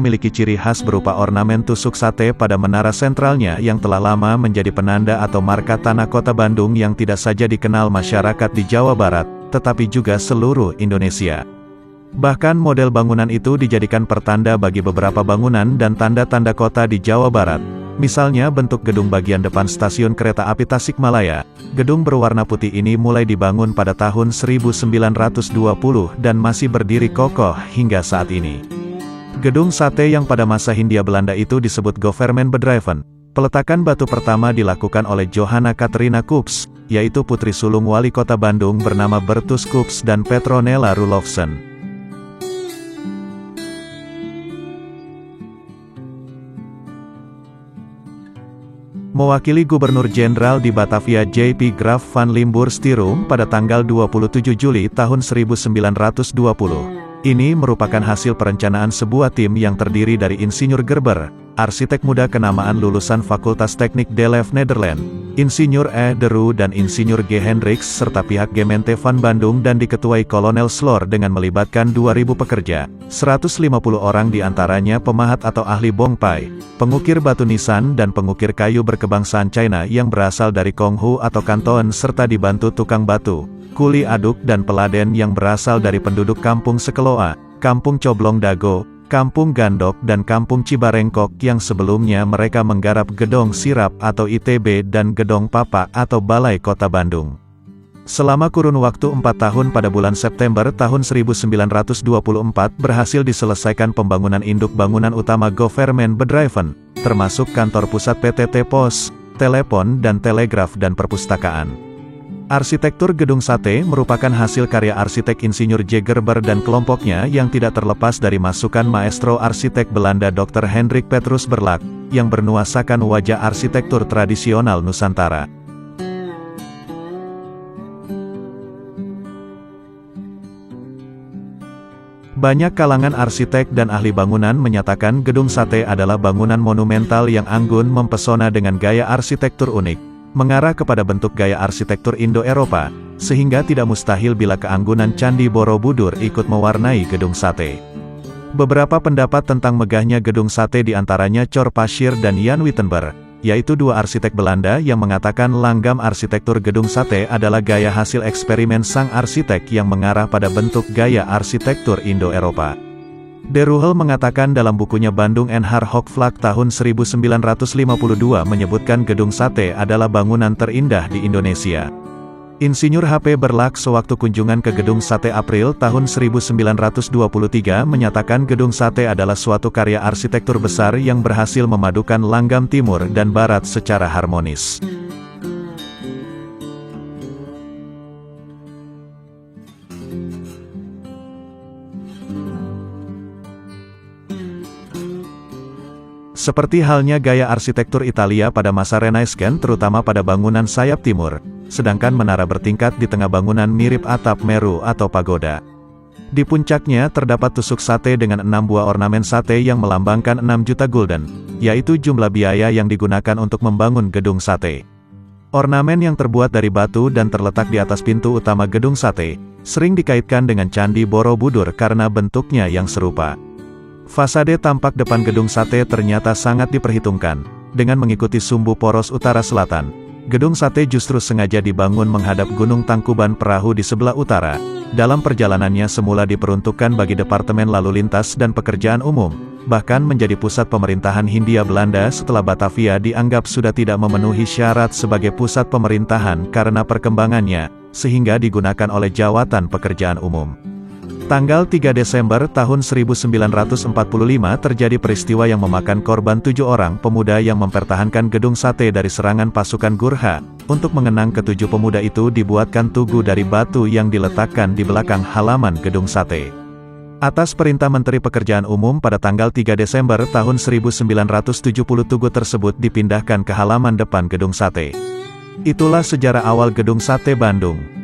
memiliki ciri khas berupa ornamen tusuk sate pada menara sentralnya yang telah lama menjadi penanda atau marka tanah kota Bandung yang tidak saja dikenal masyarakat di Jawa Barat, tetapi juga seluruh Indonesia. Bahkan model bangunan itu dijadikan pertanda bagi beberapa bangunan dan tanda-tanda kota di Jawa Barat. Misalnya bentuk gedung bagian depan stasiun kereta api Tasikmalaya. Gedung berwarna putih ini mulai dibangun pada tahun 1920 dan masih berdiri kokoh hingga saat ini. Gedung sate yang pada masa Hindia Belanda itu disebut Governmentbedrijven. Peletakan batu pertama dilakukan oleh Johanna Catharina Coops, yaitu putri sulung wali kota Bandung bernama Bertus Coops dan Petronella Roelofsen. Mewakili Gubernur Jenderal di Batavia J.P. Graaf van Limburg Stirum pada tanggal 27 Juli tahun 1920. Ini merupakan hasil perencanaan sebuah tim yang terdiri dari Insinyur Gerber, arsitek muda kenamaan lulusan Fakultas Teknik Delft Nederland, Insinyur E. de Roo dan Insinyur G. Hendricks serta pihak Gemeente van Bandung dan diketuai Kolonel Sloor dengan melibatkan 2.000 pekerja, 150 orang diantaranya pemahat atau ahli bongpai, pengukir batu nisan dan pengukir kayu berkebangsaan China yang berasal dari Konghu atau Kanton serta dibantu tukang batu, kuli aduk dan peladen yang berasal dari penduduk Kampung Sekeloa, Kampung Coblong Dago, Kampung Gandok dan Kampung Cibarengkok yang sebelumnya mereka menggarap Gedong Sirap atau ITB dan Gedong Papa atau Balai Kota Bandung. Selama kurun waktu 4 tahun pada bulan September tahun 1924 berhasil diselesaikan pembangunan induk bangunan utama Governmentbedrijven, termasuk kantor pusat PTT Pos, Telepon dan Telegraf dan Perpustakaan. Arsitektur Gedung Sate merupakan hasil karya arsitek Insinyur J. Gerber dan kelompoknya yang tidak terlepas dari masukan maestro arsitek Belanda Dr. Hendrik Petrus Berlak, yang bernuasakan wajah arsitektur tradisional Nusantara. Banyak kalangan arsitek dan ahli bangunan menyatakan Gedung Sate adalah bangunan monumental yang anggun mempesona dengan gaya arsitektur unik, mengarah kepada bentuk gaya arsitektur Indo-Eropa, sehingga tidak mustahil bila keanggunan Candi Borobudur ikut mewarnai Gedung Sate. Beberapa pendapat tentang megahnya Gedung Sate diantaranya Cor Paschier dan Jan Wittenberg, yaitu dua arsitek Belanda yang mengatakan langgam arsitektur Gedung Sate adalah gaya hasil eksperimen sang arsitek yang mengarah pada bentuk gaya arsitektur Indo-Eropa. De Ruhel mengatakan dalam bukunya Bandung en haar Hoogvlak tahun 1952 menyebutkan Gedung Sate adalah bangunan terindah di Indonesia. Insinyur H.P. Berlak sewaktu kunjungan ke Gedung Sate April tahun 1923 menyatakan Gedung Sate adalah suatu karya arsitektur besar yang berhasil memadukan langgam timur dan barat secara harmonis. Seperti halnya gaya arsitektur Italia pada masa Renaissance terutama pada bangunan sayap timur, sedangkan menara bertingkat di tengah bangunan mirip atap Meru atau pagoda. Di puncaknya terdapat tusuk sate dengan 6 buah ornamen sate yang melambangkan 6 juta gulden, yaitu jumlah biaya yang digunakan untuk membangun Gedung Sate. Ornamen yang terbuat dari batu dan terletak di atas pintu utama Gedung Sate, sering dikaitkan dengan Candi Borobudur karena bentuknya yang serupa. Fasade tampak depan Gedung Sate ternyata sangat diperhitungkan. Dengan mengikuti sumbu poros utara-selatan, Gedung Sate justru sengaja dibangun menghadap Gunung Tangkuban Perahu di sebelah utara. Dalam perjalanannya semula diperuntukkan bagi Departemen Lalu Lintas dan Pekerjaan Umum, bahkan menjadi pusat pemerintahan Hindia Belanda setelah Batavia dianggap sudah tidak memenuhi syarat sebagai pusat pemerintahan karena perkembangannya, sehingga digunakan oleh Jawatan Pekerjaan Umum. Tanggal 3 Desember tahun 1945 terjadi peristiwa yang memakan korban 7 orang pemuda yang mempertahankan Gedung Sate dari serangan pasukan Gurkha. Untuk mengenang ketujuh pemuda itu dibuatkan tugu dari batu yang diletakkan di belakang halaman Gedung Sate. Atas perintah Menteri Pekerjaan Umum pada tanggal 3 Desember tahun 1970 tugu tersebut dipindahkan ke halaman depan Gedung Sate. Itulah sejarah awal Gedung Sate Bandung.